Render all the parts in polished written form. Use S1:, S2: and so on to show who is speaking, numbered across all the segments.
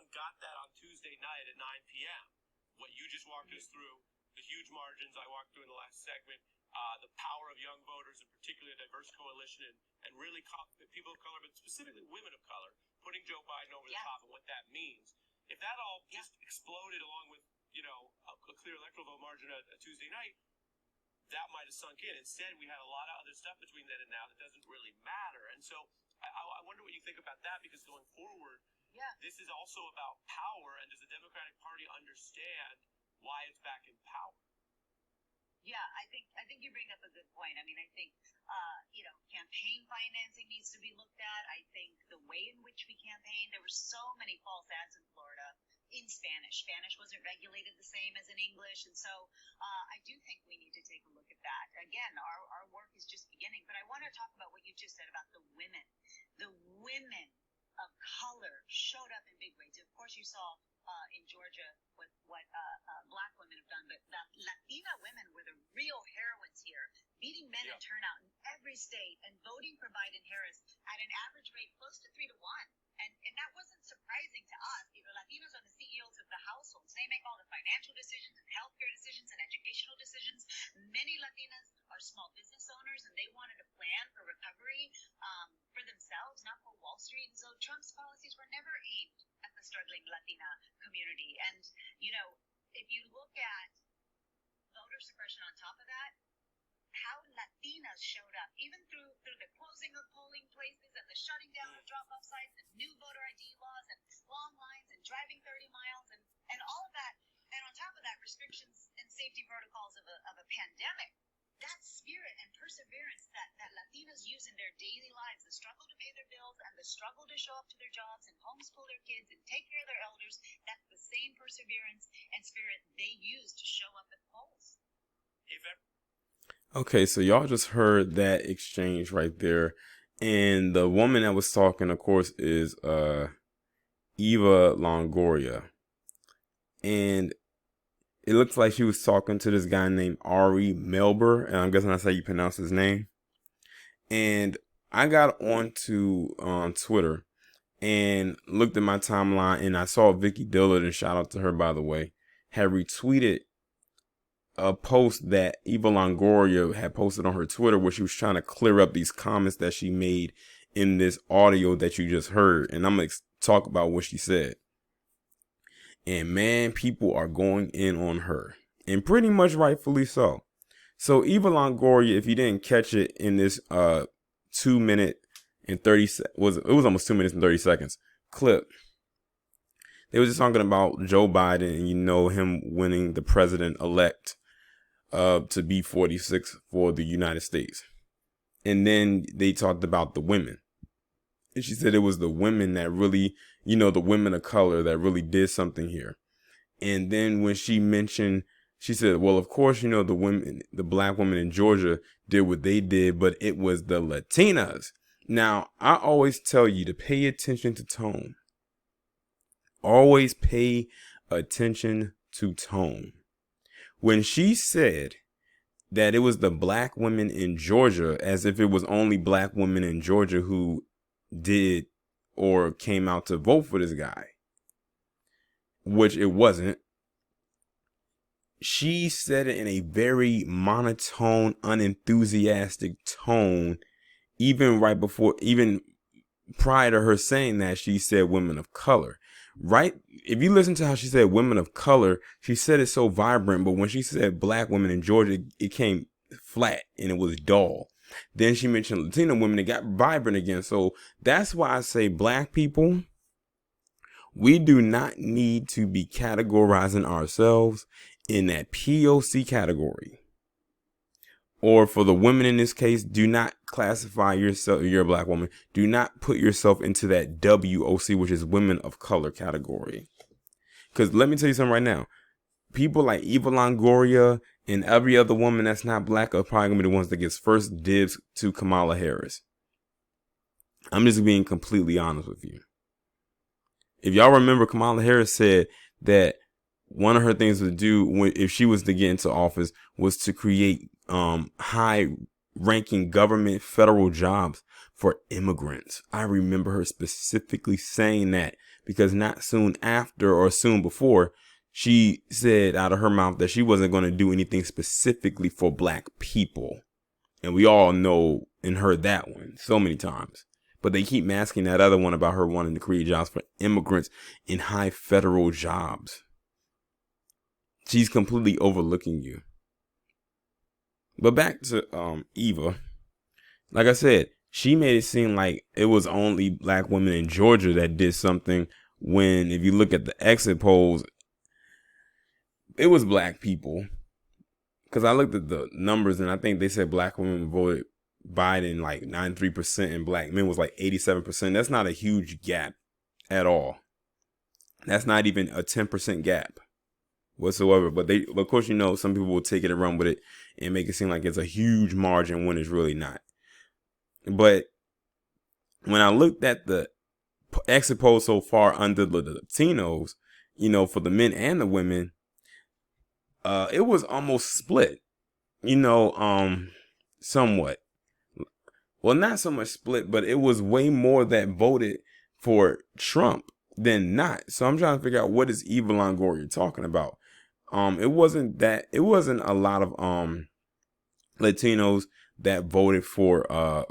S1: everyone got that on Tuesday night at 9 p.m. What you just walked us through, the huge margins I walked through in the last segment, the power of young voters, and particularly a diverse coalition, and really people of color, but specifically women of color, putting Joe Biden over the top and what that means. If that all just exploded along with, a clear electoral vote margin a Tuesday night, that might have sunk in. Instead, we had a lot of other stuff between then and now that doesn't really matter. And so I wonder what you think about that, because going forward, this is also about power. And does the Democratic Party understand why it's back in power?
S2: Yeah, I think you bring up a good point. I mean, I think, campaign financing needs to be looked at. I think the way in which we campaign, there were so many false ads in Florida in Spanish. Spanish wasn't regulated the same as in English. And so I do think we need to take a look at that. Again, our work is just beginning. But I want to talk about what you just said about the women. The women of color showed up in big ways. Of course, you saw in Georgia what black women have done, but Latina women were the real heroines here, beating men in turnout in every state and voting for Biden-Harris at an average rate close to 3-1. And that wasn't surprising to us. Latinos are the CEOs of the households. They make all the financial decisions and healthcare decisions and educational decisions. Many Latinas are small business owners, and they wanted a plan for recovery for themselves, not for Wall Street. And so Trump's policies were never aimed at the struggling Latina community. And, if you look at voter suppression on top of that, how Latinas showed up, even through the closing of polling places and the shutting down of drop-off sites and new voter ID laws and long lines and driving 30 miles and all of that. And on top of that, restrictions and safety protocols of a pandemic. That spirit and perseverance that Latinas use in their daily lives, the struggle to pay their bills and the struggle to show up to their jobs and homeschool their kids and take care of their elders, that's the same perseverance and spirit they use to show up at the polls.
S3: Okay, so y'all just heard that exchange right there. And the woman that was talking, of course, is Eva Longoria. And it looks like she was talking to this guy named Ari Melber, and I'm guessing that's how you pronounce his name. And I got on Twitter and looked at my timeline, and I saw Vicky Dillard, and shout out to her, by the way, had retweeted a post that Eva Longoria had posted on her Twitter, where she was trying to clear up these comments that she made in this audio that you just heard. And I'm going to talk about what she said. And man, people are going in on her, and pretty much rightfully so. So Eva Longoria, if you didn't catch it in this 2 minute and 30 it was almost 2 minutes and 30 seconds clip, they were just talking about Joe Biden and him winning the president elect to be 46 for the United States. And then they talked about the women. And she said it was the women that really, the women of color that really did something here. And then when she said, well, of course, the black women in Georgia did what they did, but it was the Latinas. Now, I always tell you to pay attention to tone. Always pay attention to tone. When she said that it was the black women in Georgia, as if it was only black women in Georgia who did or came out to vote for this guy, which it wasn't. She said it in a very monotone, unenthusiastic tone. Even prior to her saying that, she said women of color. Right? If you listen to how she said women of color, she said it so vibrant, but when she said black women in Georgia, it came flat and it was dull. Then she mentioned Latino women, it got vibrant again. So that's why I say, black people, we do not need to be categorizing ourselves in that POC category. Or for the women in this case, do not classify yourself, you're a black woman, do not put yourself into that WOC, which is women of color category. Because let me tell you something right now. People like Eva Longoria and every other woman that's not black are probably going to be the ones that gets first dibs to Kamala Harris. I'm just being completely honest with you. If y'all remember, Kamala Harris said that one of her things to do if she was to get into office was to create high ranking government federal jobs for immigrants. I remember her specifically saying that because not soon after or soon before, she said out of her mouth that she wasn't going to do anything specifically for black people. And we all know and heard that one so many times. But they keep masking that other one about her wanting to create jobs for immigrants in high federal jobs. She's completely overlooking you. But back to Eva. Like I said, she made it seem like it was only black women in Georgia that did something, when if you look at the exit polls, it was black people. Because I looked at the numbers and I think they said black women voted Biden like 93% and black men was like 87%. That's not a huge gap at all. That's not even a 10% gap whatsoever. But of course, you know, some people will take it and run with it and make it seem like it's a huge margin when it's really not. But when I looked at the exit poll so far under the Latinos, you know, for the men and the women, it was almost split, you know, somewhat. Well, not so much split, but it was way more that voted for Trump than not. So I'm trying to figure out, what is Eva Longoria talking about? It wasn't a lot of Latinos that voted for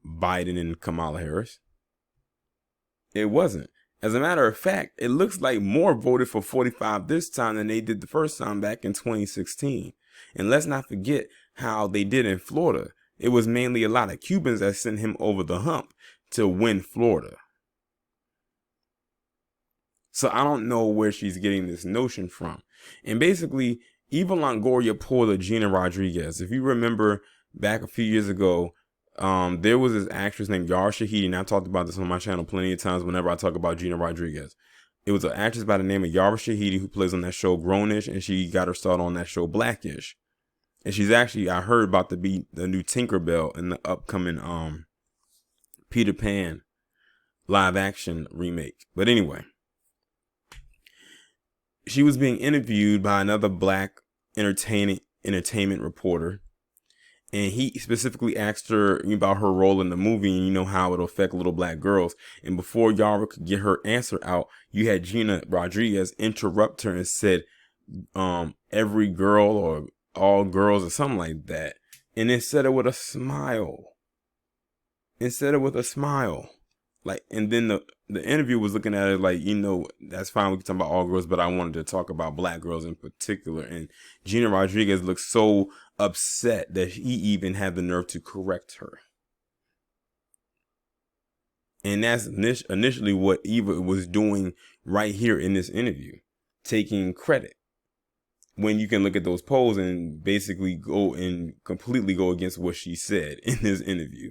S3: Biden and Kamala Harris. It wasn't. As a matter of fact, it looks like more voted for 45 this time than they did the first time back in 2016. And let's not forget how they did in Florida. It was mainly a lot of Cubans that sent him over the hump to win Florida. So I don't know where she's getting this notion from. And basically, Eva Longoria pulled a Gina Rodriguez. If you remember back a few years ago, there was this actress named Yara Shahidi, and I've talked about this on my channel plenty of times whenever I talk about Gina Rodriguez. It was an actress by the name of Yara Shahidi who plays on that show Grownish, and she got her start on that show Blackish. And she's actually, I heard, about to be the new Tinkerbell in the upcoming Peter Pan live action remake. But anyway, she was being interviewed by another black entertainment reporter. And he specifically asked her about her role in the movie and, you know, how it'll affect little black girls. And before Yara could get her answer out, you had Gina Rodriguez interrupt her and said, every girl or all girls or something like that. And then said it with a smile. Like, and then the interview was looking at it like, you know, that's fine, we can talk about all girls, but I wanted to talk about black girls in particular. And Gina Rodriguez looked so upset that he even had the nerve to correct her. And that's initially what Eva was doing right here in this interview, taking credit. When you can look at those polls and basically go and completely go against what she said in this interview,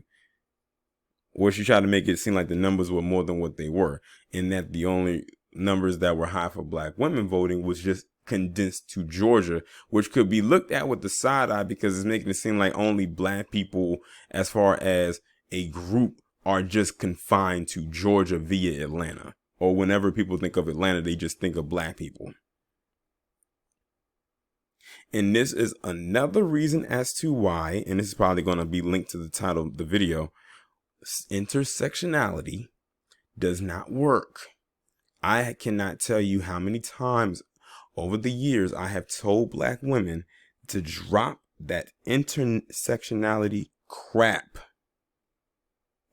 S3: where she tried to make it seem like the numbers were more than what they were, and that the only numbers that were high for black women voting was just condensed to Georgia, which could be looked at with the side eye because it's making it seem like only black people, as far as a group, are just confined to Georgia via Atlanta. Or whenever people think of Atlanta, they just think of black people. And this is another reason as to why, and this is probably going to be linked to the title of the video, intersectionality does not work. I cannot tell you how many times over the years I have told black women to drop that intersectionality crap.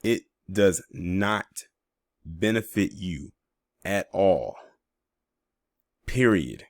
S3: It does not benefit you at all. Period.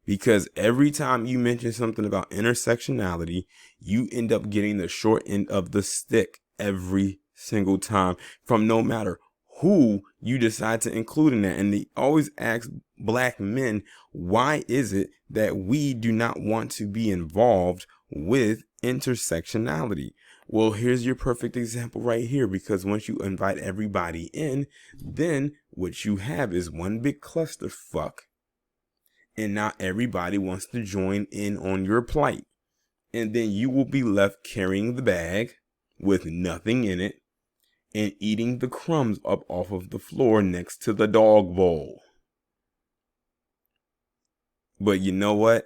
S3: Because every time you mention something about intersectionality, you end up getting the short end of the stick every single time from no matter who you decide to include in that. And they always ask black men, why is it that we do not want to be involved with intersectionality? Well, here's your perfect example right here, because once you invite everybody in, then what you have is one big clusterfuck. And now everybody wants to join in on your plight. And then you will be left carrying the bag with nothing in it and eating the crumbs up off of the floor next to the dog bowl. But you know what?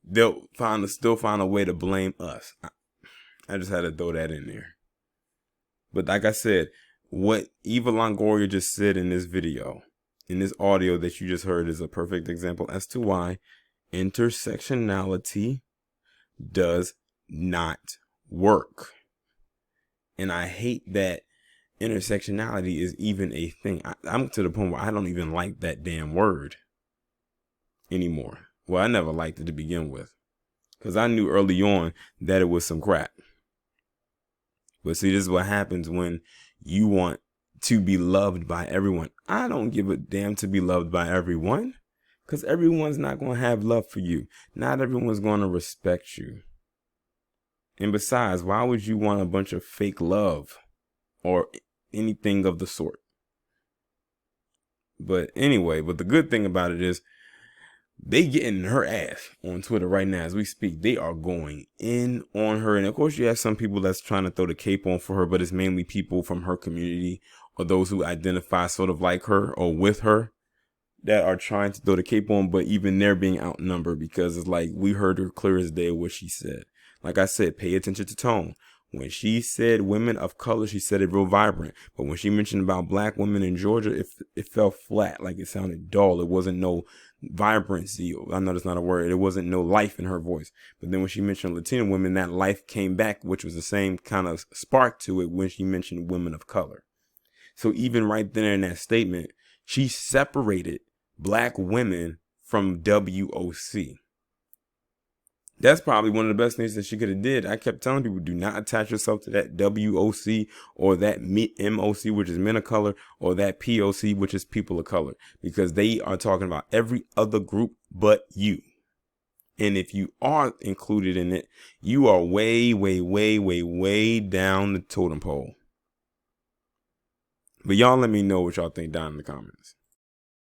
S3: They'll still find a way to blame us. I just had to throw that in there. But like I said, what Eva Longoria just said in this video, in this audio that you just heard, is a perfect example as to why intersectionality does not work. And I hate that intersectionality is even a thing. I'm to the point where I don't even like that damn word anymore. Well, I never liked it to begin with, because I knew early on that it was some crap. But see, this is what happens when you want to be loved by everyone. I don't give a damn to be loved by everyone, because everyone's not going to have love for you. Not everyone's going to respect you. And besides, why would you want a bunch of fake love or anything of the sort? But anyway, but the good thing about it is they getting her ass on Twitter right now as we speak. They are going in on her. And of course, you have some people that's trying to throw the cape on for her, but it's mainly people from her community or those who identify sort of like her or with her that are trying to throw the cape on. But even they're being outnumbered, because it's like we heard her clear as day what she said. Like I said, pay attention to tone. When she said women of color, she said it real vibrant. But when she mentioned about black women in Georgia, it fell flat. Like it sounded dull. It wasn't no vibrancy. I know that's not a word. It wasn't no life in her voice. But then when she mentioned Latino women, that life came back, which was the same kind of spark to it when she mentioned women of color. So even right there in that statement, she separated black women from WOC. That's probably one of the best things that she could have did. I kept telling people, do not attach yourself to that WOC or that MOC, which is men of color, or that POC, which is people of color, because they are talking about every other group but you. And if you are included in it, you are way, way, way, way, way down the totem pole. But y'all let me know what y'all think down in the comments.